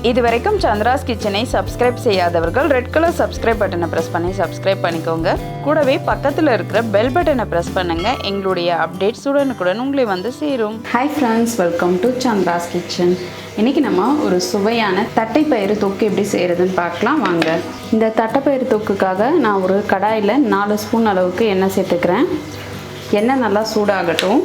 இதுவரைக்கும் சந்திராஸ் கிச்சனை சப்ஸ்கிரைப் செய்யாதவர்கள் ரெட் கலர் சப்ஸ்கிரைப் பட்டனை ப்ரெஸ் பண்ணி சப்ஸ்கிரைப் பண்ணிக்கோங்க. கூடவே பக்கத்தில் இருக்கிற பெல் பட்டனை ப்ரெஸ் பண்ணுங்க. எங்களுடைய அப்டேட்ஸ் உடனுக்குடன் உங்களை வந்து சேரும். Hi friends, welcome to Chandra's kitchen. இன்றைக்கி நம்ம ஒரு சுவையான தட்டைப்பயிறு தொக்கு எப்படி செய்கிறதுன்னு பார்க்கலாம் வாங்க. இந்த தட்டைப்பயிறு தொக்குக்காக நான் ஒரு கடாயில் 4 ஸ்பூன் அளவுக்கு எண்ணெய் சேர்த்துக்கிறேன். எண்ணெய் நல்லா சூடாகட்டும்.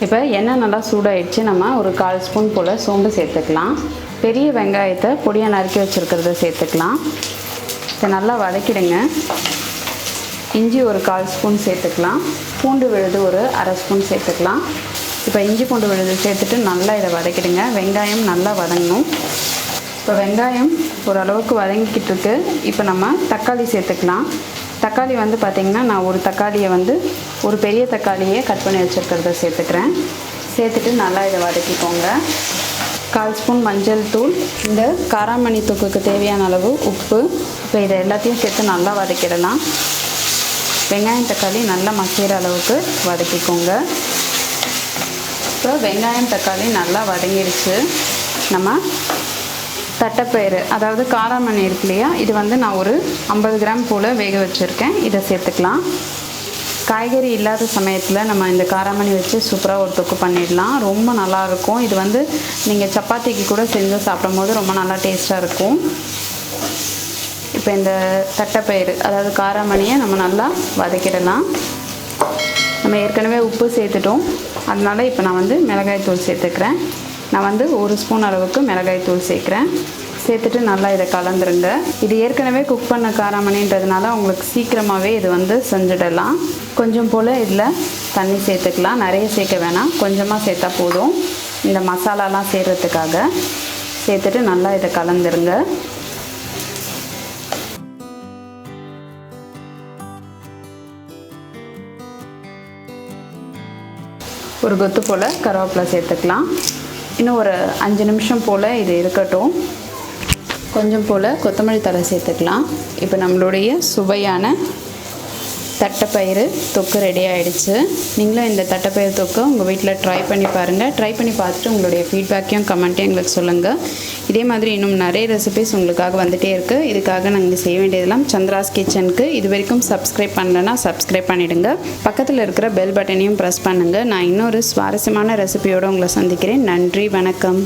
இப்போ எண்ணெய் நல்லா சூடாகிடுச்சு. நம்ம ஒரு 1/4 ஸ்பூன் போல் சோம்பு சேர்த்துக்கலாம். பெரிய வெங்காயத்தை பொடியாக நறுக்கி வச்சுருக்கிறத சேர்த்துக்கலாம். இதை நல்லா வதக்கிடுங்க. இஞ்சி ஒரு 1/4 ஸ்பூன் சேர்த்துக்கலாம். பூண்டு விழுது ஒரு 1/2 ஸ்பூன் சேர்த்துக்கலாம். இப்போ இஞ்சி பூண்டு விழுது சேர்த்துட்டு நல்லா இதை வதக்கிடுங்க. வெங்காயம் நல்லா வதங்கணும். இப்போ வெங்காயம் ஓரளவுக்கு வதங்கிக்கிட்டு இருக்கு. இப்போ நம்ம தக்காளி சேர்த்துக்கலாம். தக்காளி வந்து பார்த்திங்கன்னா நான் ஒரு தக்காளியை ஒரு பெரிய தக்காளியை கட் பண்ணி வச்சுருக்கிறத சேர்த்துக்கிறேன். சேர்த்துட்டு நல்லா இதை வதக்கிக்கோங்க. 1/4 ஸ்பூன் மஞ்சள் தூள், இந்த காராமணி தொக்குக்கு தேவையான அளவு உப்பு. இப்போ இதை எல்லாத்தையும் சேர்த்து நல்லா வதக்கிடலாம். வெங்காயம் தக்காளி நல்லா மசிகிற அளவுக்கு வதக்கிக்கோங்க. இப்போ வெங்காயம் தக்காளி நல்லா வதங்கிடுச்சு. நம்ம தட்டைப்பயிறு அதாவது காராமணி இருக்கு இல்லையா, இது நான் ஒரு 50 கிராம் போல் வேக வச்சுருக்கேன். இதை சேர்த்துக்கலாம். காய்கறி இல்லாத சமயத்தில் நம்ம இந்த காராமணி வச்சு சூப்பராக ஒரு தொக்கு பண்ணிடலாம். ரொம்ப நல்லாயிருக்கும். இது நீங்கள் சப்பாத்திக்கு கூட செஞ்சு சாப்பிடும் போது ரொம்ப நல்லா டேஸ்ட்டாக இருக்கும். இப்போ இந்த தட்டைப்பயிறு அதாவது காராமணியை நம்ம நல்லா வதக்கிடலாம். நம்ம ஏற்கனவே உப்பு சேர்த்துட்டோம். அதனால் இப்போ நான் மிளகாய் தூள் சேர்த்துக்கிறேன். நான் 1 ஸ்பூன் அளவுக்கு மிளகாய் தூள் சேர்க்குறேன். சேர்த்துட்டு நல்லா இதை கலந்துருங்க. இது ஏற்கனவே குக் பண்ண காராமணின்றதுனால உங்களுக்கு சீக்கிரமாகவே இது செஞ்சிடலாம். கொஞ்சம் போல் இதில் தண்ணி சேர்த்துக்கலாம். நிறைய சேர்க்க வேணாம், கொஞ்சமாக சேர்த்தா போதும். இந்த மசாலாலாம் சேர்கிறதுக்காக சேர்த்துட்டு நல்லா இதை கலந்துருங்க. ஒரு கொத்து போல் கருவேப்பிலை சேர்த்துக்கலாம். இன்னும் ஒரு 5 நிமிஷம் போல் இது இருக்கட்டும். கொஞ்சம் போல் கொத்தமல்லி தழை சேர்த்துக்கலாம். இப்போ நம்மளுடைய சுவையான தட்டைப்பயிறு தொக்கு ரெடி ஆகிடுச்சு. நீங்களும் இந்த தட்டைப்பயிறு தொக்கு உங்கள் வீட்டில் ட்ரை பண்ணி பாருங்கள். ட்ரை பண்ணி பார்த்துட்டு உங்களுடைய ஃபீட்பேக்கையும் கமெண்ட்டையும் எங்களுக்கு சொல்லுங்கள். இதே மாதிரி இன்னும் நிறைய ரெசிபிஸ் உங்களுக்காக வந்துகிட்டே இருக்குது. இதுக்காக நாங்கள் செய்ய வேண்டியதெல்லாம் சந்திராஸ் கிச்சனுக்கு இது வரைக்கும் சப்ஸ்கிரைப் பண்ணலைன்னா சப்ஸ்கிரைப் பண்ணிவிடுங்க. பக்கத்தில் இருக்கிற பெல் பட்டனையும் ப்ரெஸ் பண்ணுங்கள். நான் இன்னொரு சுவாரஸ்யமான ரெசிபியோடு உங்களை சந்திக்கிறேன். நன்றி, வணக்கம்.